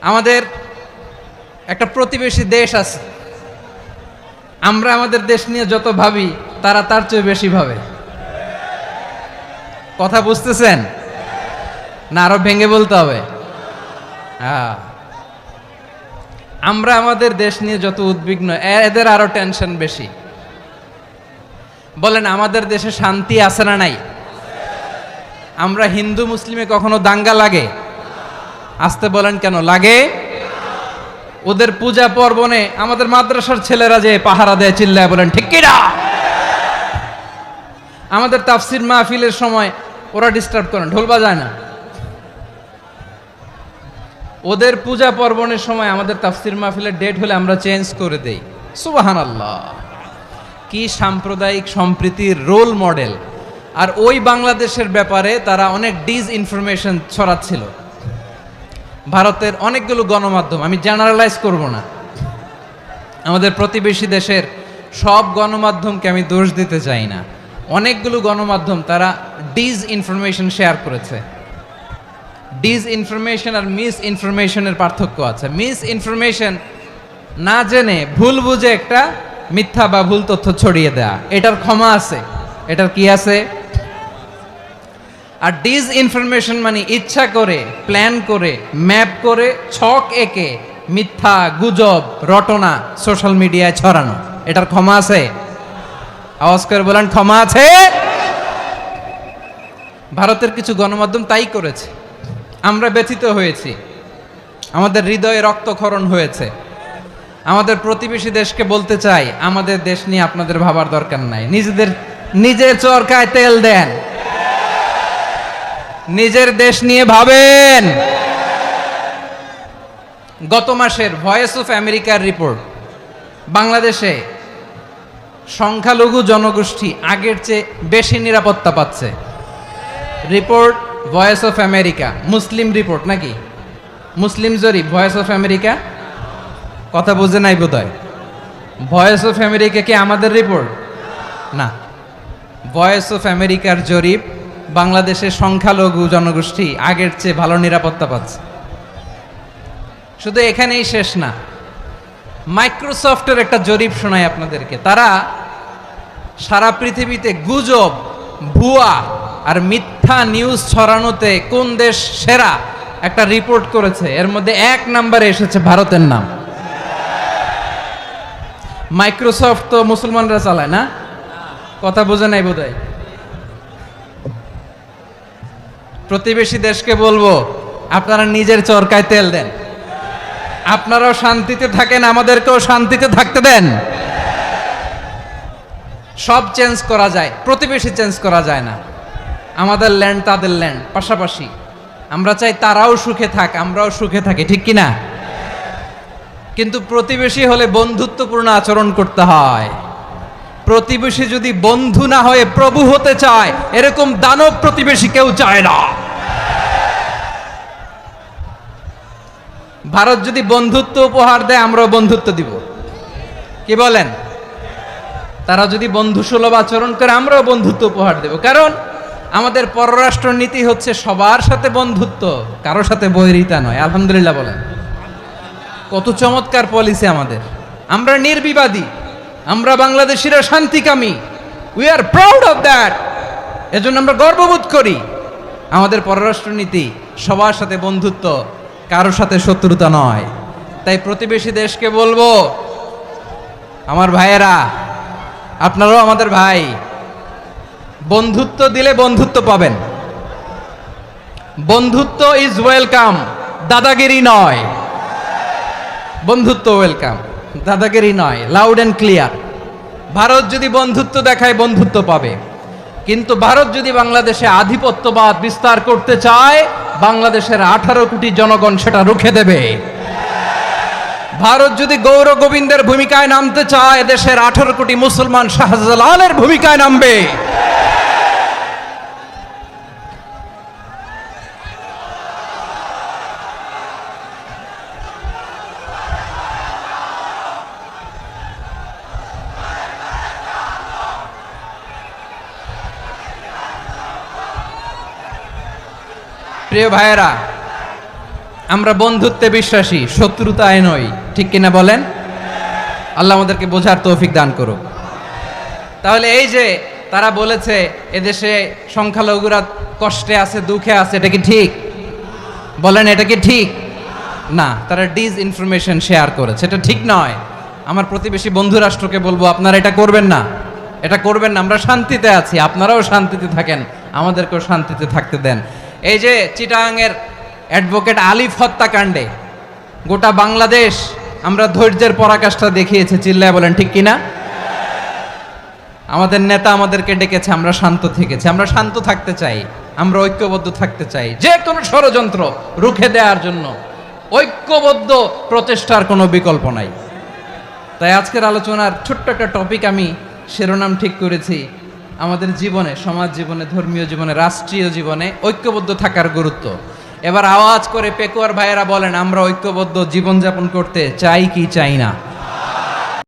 আমাদের একটা প্রতিবেশী দেশ আছে, আমরা আমাদের দেশ নিয়ে যত ভাবি তারা তার চেয়ে বেশি ভাবে। কথা বুঝতেছেন না? আরো ভেঙে বলতে হবে। হ্যাঁ, আমরা আমাদের দেশ নিয়ে যত উদ্বিগ্ন, এদের আরো টেনশন বেশি। বলেন, আমাদের দেশে শান্তি আছে না নাই? আমরা হিন্দু মুসলিমে কখনো দাঙ্গা লাগে? আসতে বলেন, কেন লাগে? ওদের পূজা পার্বণে আমাদের মাদ্রাসার ছেলেরা যে পাহারা দেয়, চিল্লায় বলেন ঠিক কি না? আমাদের তাফসির মাহফিলের সময় ওরা ডিস্টার্ব করেন, ঢোল বাজায় না। ওদের পূজা পার্বণের সময় আমাদের তাফসির মাহফিলের ডেট হলে আমরা চেঞ্জ করে দেই। সুবহানাল্লাহ, কি সাম্প্রদায়িক সম্প্রীতির রোল মডেল। আর ওই বাংলাদেশের ব্যাপারে তারা অনেক ডিসইনফরমেশন ছড়াচ্ছিল। ভারতের অনেকগুলো গণমাধ্যম, আমি জেনারেলাইজ করব না, আমাদের প্রতিবেশী দেশের সব গণমাধ্যমকে আমি দোষ দিতে চাই না, অনেকগুলো গণমাধ্যম তারা ডিসইনফরমেশন শেয়ার করেছে। ডিসইনফরমেশন আর মিস ইনফরমেশনের পার্থক্য আছে। মিস ইনফরমেশন না জেনে ভুল বুঝে একটা মিথ্যা বা ভুল তথ্য ছড়িয়ে দেয়া, এটার ক্ষমা আছে, এটার কি আছে? আর ডিসইনফরমেশন মানে ইচ্ছা করে, প্ল্যান করে, ম্যাপ করে, ছক এঁকে মিথ্যা, গুজব, রটনা সোশ্যাল মিডিয়ায় ছড়ানো, এটার ক্ষমা আছে? আওয়াজ করে বলেন, ক্ষমা আছে? ভারতের কিছু গণমাধ্যম তাই করেছে, আমরা ব্যথিত হয়েছি, আমাদের হৃদয়ে রক্তক্ষরণ হয়েছে। আমাদের প্রতিবেশী দেশকে বলতে চাই, আমাদের দেশ নিয়ে আপনাদের ভাবার দরকার নাই, নিজের চরকায় তেল দেন, নিজের দেশ নিয়ে ভাবেন। গত মাসের ভয়েস অফ আমেরিকার রিপোর্ট, বাংলাদেশে সংখ্যালঘু জনগোষ্ঠী আগের চেয়ে বেশি নিরাপত্তা পাচ্ছে। Report voice of America, Muslim report নাকি? মুসলিম জরিপ, ভয়েস অফ আমেরিকা। কথা বুঝে নাই বোধহয়। ভয়েস অফ আমেরিকা কি আমাদের রিপোর্ট না? ভয়েস অফ আমেরিকার জরিপ, বাংলাদেশের সংখ্যালঘু জনগোষ্ঠী আগের চেয়ে ভালো নিরাপত্তা পাচ্ছে। শুধু এখানেই শেষ না, মাইক্রোসফটের একটা জরিপ শোনায় আপনাদেরকে। তারা সারা পৃথিবীতে গুজব, ভুয়া আর মিথ্যা নিউজ ছড়ানোতে কোন দেশ সেরা একটা রিপোর্ট করেছে। এর মধ্যে 1 নম্বরে এসেছে ভারতের নাম। মাইক্রোসফট তো মুসলমানরা চালায় না? কথা বোঝে নাই বোধহয়। প্রতিবেশী দেশকে বলবো, আপনারা নিজের চরকায় তেল দেন, আপনারাও শান্তিতে থাকেন, আমাদেরকেও শান্তিতে থাকতে দেন। সব চেঞ্জ করা যায়, প্রতিবেশী চেঞ্জ করা যায় না। আমাদের ল্যান্ড তাদের ল্যান্ড, পাশাপাশি। আমরা চাই তারাও সুখে থাক, আমরাও সুখে থাকি, ঠিক কিনা? কিন্তু প্রতিবেশী হলে বন্ধুত্বপূর্ণ আচরণ করতে হয়। প্রতিবেশী যদি বন্ধু না হয়ে প্রভু হতে চায়, এরকম দানব প্রতিবেশী কেউ চায় না। ভারত যদি বন্ধুত্ব উপহার দেয়, আমরাও বন্ধুত্ব দিব, কি বলেন? তারা যদি বন্ধু সুলভ আচরণ করে, আমরাও বন্ধুত্ব উপহার দেব। কারণ আমাদের পররাষ্ট্র নীতি হচ্ছে সবার সাথে বন্ধুত্ব, কারোর সাথে বৈরিতা নয়। আলহামদুলিল্লাহ বলেন, কত চমৎকার পলিসি আমাদের। আমরা নির্বিবাদী, আমরা বাংলাদেশিরা শান্তিকামী, we are proud of that. এজন্য আমরা গর্ববোধ করি। আমাদের পররাষ্ট্র নীতি সবার সাথে বন্ধুত্ব, কারোর সাথে শত্রুতা নয়। তাই প্রতিবেশী দেশকে বলবো, আমার ভাইয়েরা, আপনারাও আমাদের ভাই, বন্ধুত্ব দিলে বন্ধুত্ব পাবেন। বন্ধুত্ব ইজ ওয়েলকাম, দাদাগিরি নয়। বন্ধুত্ব ওয়েলকাম, দাদাগিরি নয়, লাউড অ্যান্ড ক্লিয়ার। ভারত যদি বন্ধুত্ব দেখায়, বন্ধুত্ব পাবে। কিন্তু ভারত যদি বাংলাদেশে আধিপত্যবাদ বিস্তার করতে চায়, বাংলাদেশের 18 কোটি জনগণ সেটা রুখে দেবে। ভারত যদি গৌর গোবিন্দের ভূমিকায় নামতে চায়, দেশের 18 কোটি মুসলমান শাহজালালের ভূমিকায় নামবে। প্রিয় ভাইয়েরা, আমরা বন্ধুত্বে বিশ্বাসী, শত্রুতায় নই, ঠিক কিনা বলেন? আল্লাহ আমাদেরকে বোঝার তৌফিক দান করুক। তাহলে এই যে তারা বলেছে এদেশে সংখ্যালঘুরা কষ্টে আছে, দুঃখে আছে, এটা কি ঠিক? বলেন, এটা কি ঠিক? না, তারা ডিস ইনফরমেশন শেয়ার করেছে, এটা ঠিক নয়। আমার প্রতিবেশী বন্ধু রাষ্ট্রকে বলবো, আপনারা এটা করবেন না, এটা করবেন না। আমরা শান্তিতে আছি, আপনারাও শান্তিতে থাকেন, আমাদেরকেও শান্তিতে থাকতে দেন। এই যে চিটাগাংয়ের অ্যাডভোকেট আলিফ হত্যাকাণ্ডে গোটা বাংলাদেশ আমরা ধৈর্যের পরাকাষ্ঠা দেখিয়েছে, চিল্লায় বলেন ঠিক কিনা? আমাদের নেতা আমাদেরকে ডেকেছে, আমরা শান্ত থেকেছি। আমরা শান্ত থাকতে চাই, আমরা ঐক্যবদ্ধ থাকতে চাই। যে কোনো ষড়যন্ত্র রুখে দেওয়ার জন্য ঐক্যবদ্ধ প্রচেষ্টার কোনো বিকল্প নাই। তাই আজকের আলোচনার ছোট্ট একটা টপিক আমি শিরোনাম ঠিক করেছি, আমাদের জীবনে, সমাজ জীবনে, ধর্মীয় জীবনে, রাষ্ট্রীয় জীবনে ঐক্যবদ্ধ থাকার গুরুত্ব। এবার আওয়াজ করে পেকুয়ার ভাইয়েরা বলেন, আমরা ঐক্যবদ্ধ জীবনযাপন করতে চাই কি চাই না?